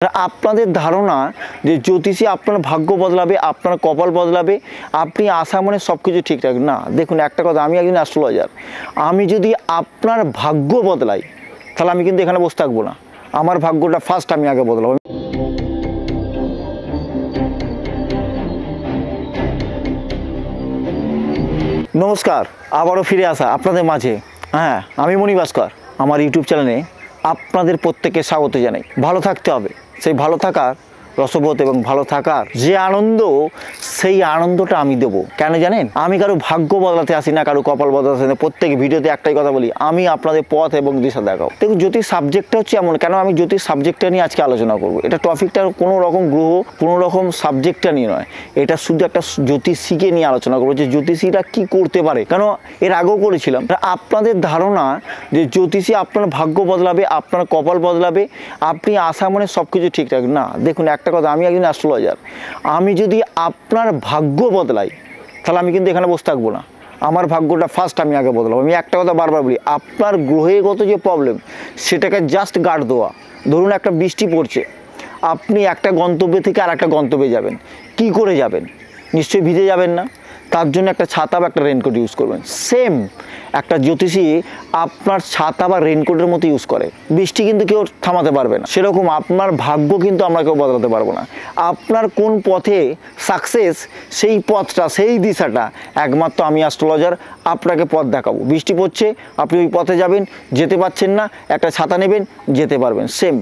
আপনাদের ধারণা যে জ্যোতিষী আপনার ভাগ্য বদলাবে, আপনার কপাল বদলাবে, আপনি আশা মনে সব কিছু ঠিকঠাক না। দেখুন একটা কথা, আমি একজন অ্যাস্ট্রোলজার, আমি যদি আপনার ভাগ্য বদলাই তাহলে আমি কিন্তু এখানে বসে থাকবো না। আমার ভাগ্যটা ফার্স্ট আমি আগে বদলাবো। নমস্কার, আবারও ফিরে আসা আপনাদের মাঝে। হ্যাঁ, আমি মণি ভাস্কর। আমার ইউটিউব চ্যানেলে আপনাদের প্রত্যেককে স্বাগত জানাই। ভালো থাকতে হবে, সেই ভালো থাকার রসবোধ এবং ভালো থাকার যে আনন্দ, সেই আনন্দটা আমি দেবো। কেন জানেন? আমি কারো ভাগ্য বদলাতে আসি না, কারো কপাল বদলাতে আসি না। প্রত্যেক ভিডিওতে একটাই কথা বলি, আমি আপনাদের পথ এবং দিশা দেখাও। দেখুন, জ্যোতিষ সাবজেক্টটা হচ্ছে এমন, কেন আমি জ্যোতিষ সাবজেক্টটা নিয়ে আজকে আলোচনা করবো। এটা টপিকটা কোনো রকম গ্রহ, কোনো রকম সাবজেক্টটা নিয়ে নয়, এটা শুধু একটা জ্যোতিষীকে নিয়ে আলোচনা করবো যে জ্যোতিষীরা কি করতে পারে। কেন এর আগেও করেছিলাম। আপনাদের ধারণা যে জ্যোতিষী আপনার ভাগ্য বদলাবে, আপনার কপাল বদলাবে, আপনি আশা মনে সব কিছু ঠিকঠাক না। দেখুন একটা কথা, আমি একজন অ্যাস্ট্রোলজার, আমি যদি আপনার ভাগ্য বদলাই তাহলে আমি কিন্তু এখানে বসে থাকবো না। আমার ভাগ্যটা ফার্স্ট আমি আগে বদলাবো। আমি একটা কথা বারবার বলি, আপনার গ্রহগত যে প্রবলেম সেটাকে জাস্ট গার্ড দেওয়া। ধরুন একটা বৃষ্টি পড়ছে, আপনি একটা গন্তব্য থেকে আর একটা গন্তব্যে যাবেন, কি করে যাবেন? নিশ্চয়ই ভিজে যাবেন না, তার জন্য একটা ছাতা বা একটা রেনকোট ইউজ করবেন। সেম একটা জ্যোতিষী আপনার ছাতা বা রেনকোটের মতো ইউজ করে। বৃষ্টি কিন্তু কেউ থামাতে পারবে না, সেরকম আপনার ভাগ্য কিন্তু আমরা কেউ বদলাতে পারবো না। আপনার কোন পথে সাকসেস, সেই পথটা, সেই দিশাটা একমাত্র আমি অ্যাস্ট্রোলজার আপনাকে পথ দেখাবো। বৃষ্টি পড়ছে, আপনি ওই পথে যাবেন, যেতে পারছেন না, একটা ছাতা নেবেন, যেতে পারবেন। সেম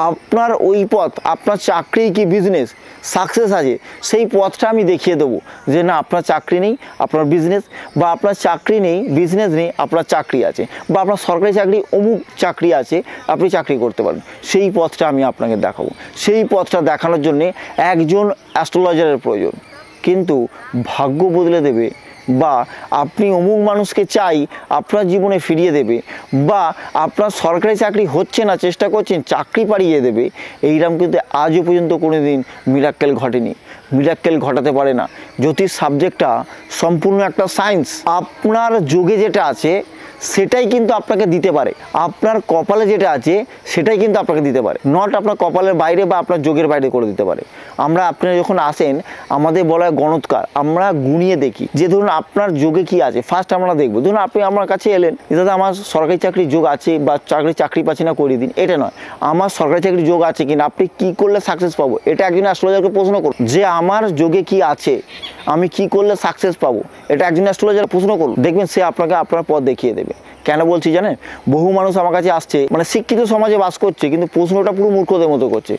আপনার ওই পথ, আপনার চাকরি কি বিজনেস সাকসেস আছে, সেই পথটা আমি দেখিয়ে দেবো। যে না, আপনার চাকরি নেই, আপনার বিজনেস, বা আপনার চাকরি নেই, বিজনেস নেই, আপনার চাকরি আছে, বা আপনার সরকারি চাকরি, অমুক চাকরি আছে, আপনি চাকরি করতে পারেন, সেই পথটা আমি আপনাকে দেখাবো। সেই পথটা দেখানোর জন্যে একজন অ্যাস্ট্রোলজারের প্রয়োজন। কিন্তু ভাগ্য বদলে দেবে, বা আপনি অমুক মানুষকে চাই আপনার জীবনে ফিরিয়ে দেবে, বা আপনার সরকারি চাকরি হচ্ছে না, চেষ্টা করছেন, চাকরি পাড়িয়ে দেবে, এইরকম কিন্তু আজও পর্যন্ত কোনো দিন মিরাক্কেল ঘটেনি। মিরাক্কেল ঘটাতে পারে না। জ্যোতিষ সাবজেক্টটা সম্পূর্ণ একটা সায়েন্স। আপনার যোগে যেটা আছে সেটাই কিন্তু আপনাকে দিতে পারে, আপনার কপালে যেটা আছে সেটাই কিন্তু আপনাকে দিতে পারে, নট আপনার কপালের বাইরে বা আপনার যোগের বাইরে করে দিতে পারে। আপনি যখন আসেন, আমাদের বলা হয় গণৎকার, আমরা গুনিয়ে দেখি যে ধরুন আপনার যোগে কি আছে। ফার্স্ট আমরা দেখবো, ধরুন আপনি আমার কাছে এলেন, দাদা আমার সরকারি চাকরির যোগ আছে, বা চাকরি পাচ্ছি না, করিয়ে দিন। এটা নয়, আমার সরকারি চাকরির যোগ আছে কিনা, আপনি কি করলে সাকসেস পাবো, এটা একজন অ্যাস্ট্রোলজারকে প্রশ্ন করুন। যে আমার যোগে কি আছে, আমি কি করলে সাকসেস পাবো, এটা একজন অ্যাস্ট্রোলজার প্রশ্ন করুন। দেখবেন সে আপনাকে আপনার পথ দেখিয়ে দেবে। কেন বলছি জানেন? বহু মানুষ আমার কাছে আসছে, মানে শিক্ষিত সমাজে বাস করছে, কিন্তু প্রশ্নটা পুরো মূর্খদের মতো করছে।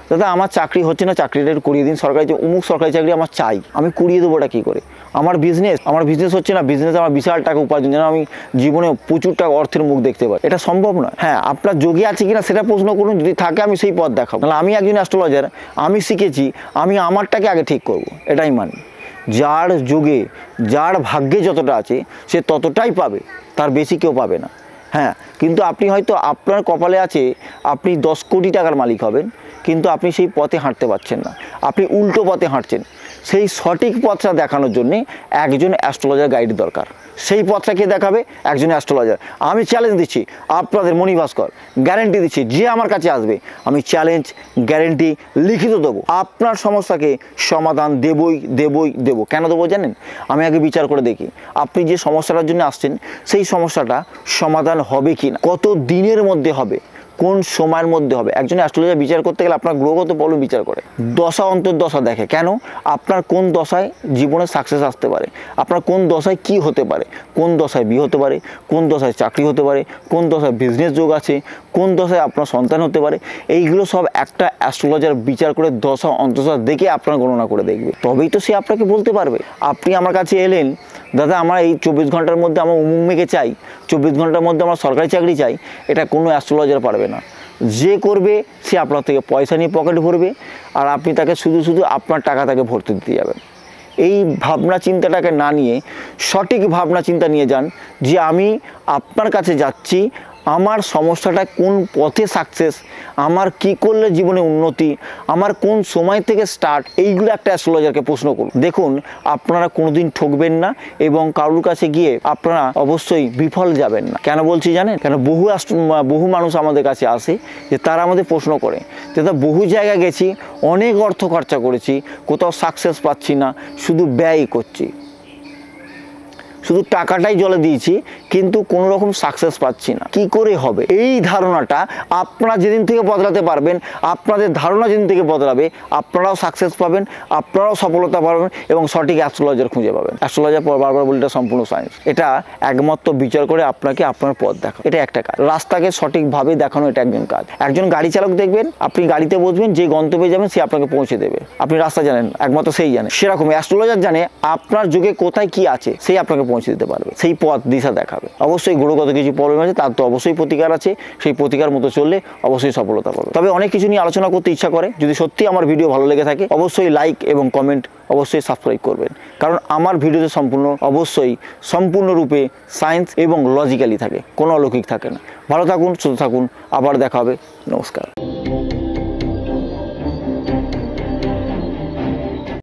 দাদা আমার চাকরি হচ্ছে না, চাকরিটা একটু করিয়ে দিন, সরকারি অমুক সরকারি চাকরি আমার চাই, আমি করিয়ে দেবো, ওটা কী করে? আমার বিজনেস হচ্ছে না, বিজনেস আমার বিশাল টাকা উপার্জন, যেন আমি জীবনে প্রচুর টাকা অর্থের মুখ দেখতে পাই, এটা সম্ভব নয়। হ্যাঁ, আপনার যোগে আছে কিনা সেটা প্রশ্ন করুন, যদি থাকে আমি সেই পথ দেখাবো। তাহলে আমি একজন অ্যাস্ট্রোলজার, আমি শিখেছি, আমি আমারটাকে আগে ঠিক করব, এটাই মানি। যার যোগে, যার ভাগ্যে যতটা আছে সে ততটাই পাবে, তার বেশি কেউ পাবে না। হ্যাঁ, কিন্তু আপনি হয়তো আপনার কপালে আছে আপনি 10 কোটি টাকার মালিক হবেন, কিন্তু আপনি সেই পথে হাঁটতে পারছেন না, আপনি উল্টো পথে হাঁটছেন। সেই সঠিক পথটা দেখানোর জন্যে একজন অ্যাস্ট্রোলজার গাইড দরকার। সেই পথটা কে দেখাবে? একজন অ্যাস্ট্রোলজার। আমি চ্যালেঞ্জ দিচ্ছি আপনাদের, মণি ভাস্কর গ্যারেন্টি দিচ্ছি, যে আমার কাছে আসবে আমি চ্যালেঞ্জ গ্যারেন্টি লিখিত দেবো, আপনার সমস্যাকে সমাধান দেবই। কেন দেবো জানেন? আমি আগে বিচার করে দেখি আপনি যে সমস্যাটার জন্য আসছেন সেই সমস্যাটা সমাধান হবে কি না, কত দিনের মধ্যে হবে, কোন সময়ের মধ্যে হবে। একজন অ্যাস্ট্রোলজার বিচার করতে গেলে আপনার গ্রহগত প্রবলেম বিচার করে, দশা অন্তর্দশা দেখে। কেন? আপনার কোন দশায় জীবনে সাকসেস আসতে পারে, আপনার কোন দশায় কি হতে পারে, কোন দশায় বিয়ে হতে পারে, কোন দশায় চাকরি হতে পারে, কোন দশায় বিজনেস যোগ আছে, কোন দশায় আপনার সন্তান হতে পারে, এইগুলো সব একটা অ্যাস্ট্রোলজার বিচার করে দশা অন্তর্দশা দেখে আপনার গণনা করে দেখবে, তবেই তো সে আপনাকে বলতে পারবে। আপনি আমার কাছে এলেন, দাদা আমার এই 24 ঘন্টার মধ্যে আমার অমুক মেয়েকে চাই, 24 ঘন্টার মধ্যে আমার সরকারি চাকরি চাই, এটা কোনো অ্যাস্ট্রোলজার পারবে না। যে করবে সে আপনার থেকে পয়সা নিয়ে পকেট ভরবে, আর আপনি তাকে শুধু আপনার টাকা তাকে ভরতে দিতে যাবেন। এই ভাবনা চিন্তাটাকে না নিয়ে সঠিক ভাবনা চিন্তা নিয়ে যান, যে আমি আপনার কাছে যাচ্ছি, আমার সমস্যাটা কোন পথে সাকসেস, আমার কি করলে জীবনে উন্নতি, আমার কোন সময় থেকে স্টার্ট, এইগুলো একটা অ্যাস্ট্রোলজারকে প্রশ্ন করুন। দেখুন আপনারা কোনোদিন ঠকবেন না এবং কারোর কাছে গিয়ে আপনারা অবশ্যই বিফল যাবেন না। কেন বলছি জানেন? কেন বহু মানুষ আমাদের কাছে আসে যে তারা আমাদের প্রশ্ন করে যে দাদা বহু জায়গায় গেছি, অনেক অর্থ খরচা করেছি, কোথাও সাকসেস পাচ্ছি না, শুধু ব্যয় করছি, শুধু টাকাটাই জলে দিয়েছি কিন্তু কোনো রকম সাকসেস পাচ্ছি না, কি করে হবে? এই ধারণাটা আপনারা যেদিন থেকে বদলাতে পারবেন, আপনাদের ধারণা যেদিন থেকে বদলাবে, আপনারাও সাকসেস পাবেন, আপনারাও সফলতা পাবেন এবং সঠিক অ্যাস্ট্রোলজার খুঁজে পাবেন। অ্যাস্ট্রোলজার বারবার বলি এটা সম্পূর্ণ সায়েন্স, এটা একমাত্র বিচার করে আপনাকে আপনার পথ দেখা, এটা একটা কাজ। রাস্তাকে সঠিকভাবে দেখানো এটা একজন কাজ। একজন গাড়ি চালক দেখবেন, আপনি গাড়িতে বসবেন, যে গন্তব্যে যাবেন সে আপনাকে পৌঁছে দেবে। আপনি রাস্তা জানেন, একমাত্র সেই জানে। সেরকম অ্যাস্ট্রোলজার জানে আপনার যুগে কোথায় কি আছে, সেই আপনাকে পৌঁছে দিতে পারবে, সেই পথ দিশা দেখাবে। অবশ্যই গ্রহগত কিছু প্রবলেম আছে, তার তো অবশ্যই প্রতিকার আছে, সেই প্রতিকার মতো চললে অবশ্যই সফলতা পাবে। তবে অনেক কিছু নিয়ে আলোচনা করতে ইচ্ছা করে। যদি সত্যি আমার ভিডিও ভালো লেগে থাকে অবশ্যই লাইক এবং কমেন্ট অবশ্যই সাবস্ক্রাইব করবেন, কারণ আমার ভিডিওতে সম্পূর্ণরূপে সায়েন্স এবং লজিক্যালি থাকে, কোনো অলৌকিক থাকে না। ভালো থাকুন, সুস্থ থাকুন, আবার দেখা হবে। নমস্কার।